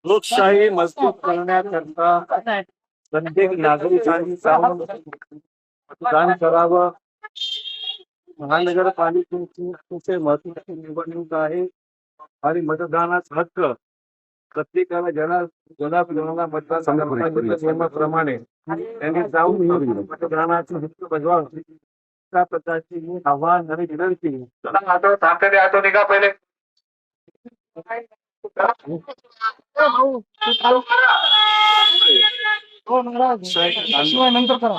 लोकशाही मजबूत करण्याकरता प्रत्येक नागरिकांनी जाऊन मतदान करावं. महानगरपालिकेची अतिशय महत्वाची निवडणूक आहे आणि मतदानाचा हक्क प्रत्येकाला जनाला मतदान नियमाप्रमाणे त्यांनी जाऊन मतदानाचा हक्क बजवावा. त्या प्रकारची आव्हान आणि विनंती. चला ऑटो ठाकरे ऑटो निघा पहिले. शिवाय नंतर करा.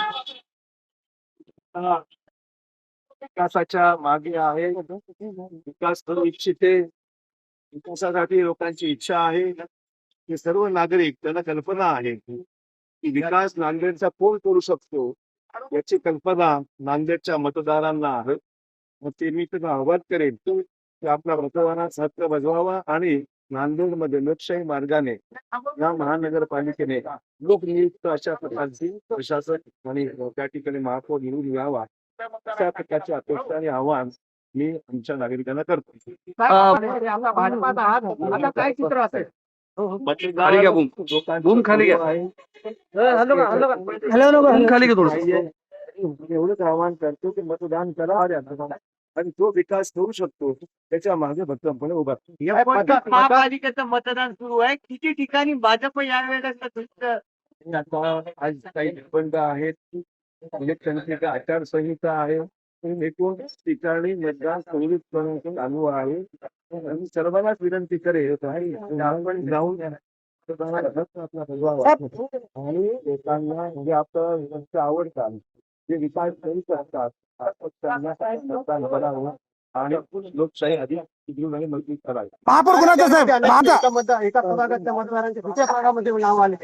विकासाच्या मागे आहे. विकास करू इच्छिते. विकासासाठी लोकांची इच्छा आहे. हे सर्व नागरिक त्यांना कल्पना आहे की विकास नांदेडचा कोण करू शकतो याची कल्पना नांदेडच्या मतदारांना आहे. मग ते मी त्यांना आवाहन करेन की आपला मतदानाचा हक्क बजवावा आणि नांदेडमध्ये लोकशाही मार्गाने या महानगरपालिकेने लोकनियुक्त अशा प्रकारची प्रशासक आणि त्या ठिकाणी महापौर निवडून यावा अशा प्रकारची अपेक्षा आणि आव्हान मी आमच्या नागरिकांना करतो. आता काय चित्र असेल? खाली घ्या बूम खाली घ्या. खाली घ्या थोडं. एवढंच आवाहन करतो की मतदान करा आणि तो विकास होऊ शकतो त्याच्या मागे भक्कमपणे उभा. महापालिकेचं मतदान सुरू आहे. किती ठिकाणी भाजप यावेळेला आज काही निर्बंध आहेत. इलेक्शनची आचारसंहिता आहे. एकूण ठिकाणी मतदान सुरळीतपणे चालू आहे. आणि सर्वांनाच विनंती करेल आपण जाऊन आपला बजवावा आणि लोकांना म्हणजे आपलं आवडतात जे विकास करीत असतात मतदान करावं आणि लोकशाही अधिक मजबूत करावी. महापौर कुणाचा साहेब? एका प्रभागातल्या मतदारांच्या दुसऱ्या भागामध्ये नाव आले.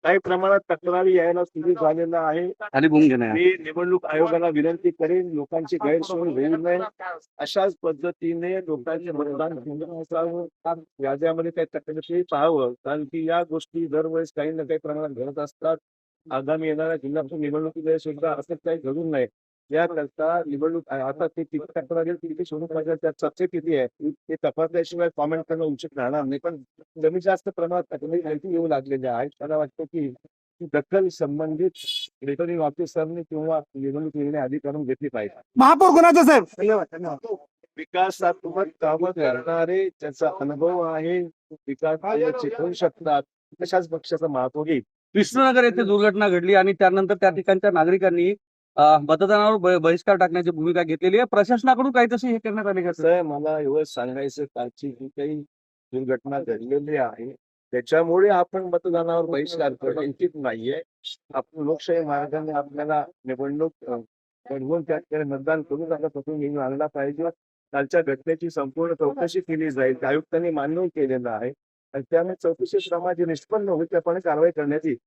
काही प्रमाणात तक्रारी यायला सुरू झालेला आहे. मी निवडणूक आयोगाला विनंती करेन लोकांची गैरसोय होऊ नये अशाच पद्धतीने लोकांचे मतदान केंद्र असावं. याद्यामध्ये काही तक्रारी पाहावं कारण की या गोष्टी दरवेळेस काही ना काही प्रमाणात घडत असतात. आगामी येणाऱ्या जिल्हा परिषद निवडणुकीमध्ये सुद्धा असं काही घडून नये याकरता निवडणूक आता ते किती तक्रारी किती स्वरूपाच्या त्या चर्चेत किती आहे ते तपासल्याशिवाय कॉमेंट करणं उचित राहणार नाही. पण कमी जास्त प्रमाणात तक्रारी माहिती येऊ लागलेल्या आहेत. मला वाटतं की दखल संबंधित रिटर्निंग ऑफिसरने किंवा निवडणूक निर्णय अधिकाऱ्यांनी घेतली पाहिजे. महापौर कुणाचा साहेब? धन्यवाद. विकासात्मक कामं करणारे ज्याचा अनुभव आहे विकास करू शकतात तशाच पक्षाचा महापौर येईल. कृष्णनगर येथे दुर्घटना घडली आणि त्यानंतर त्या ठिकाणच्या नागरिकांनी मतदानावर बहिष्कार टाकण्याची भूमिका घेतलेली आहे. प्रशासनाकडून काही तशी हे करण्यात आले का? कसं आहे मला एवढं सांगायचं कालची जी काही दुर्घटना घडलेली आहे त्याच्यामुळे आपण मतदानावर बहिष्कार करणं उचित नाहीये. आपण लोकशाही मार्गाने आपल्याला निवडणूक घडवून त्या ठिकाणी मतदान करून त्याच्यापासून घेऊन आणला पाहिजे. कालच्या घटनेची संपूर्ण चौकशी केली जाईल. आयुक्तांनी मान्य केलेलं आहे आणि त्यामुळे चौकशी क्रमाची निष्पन्न होईल त्याप्रमाणे कारवाई करण्यात येईल.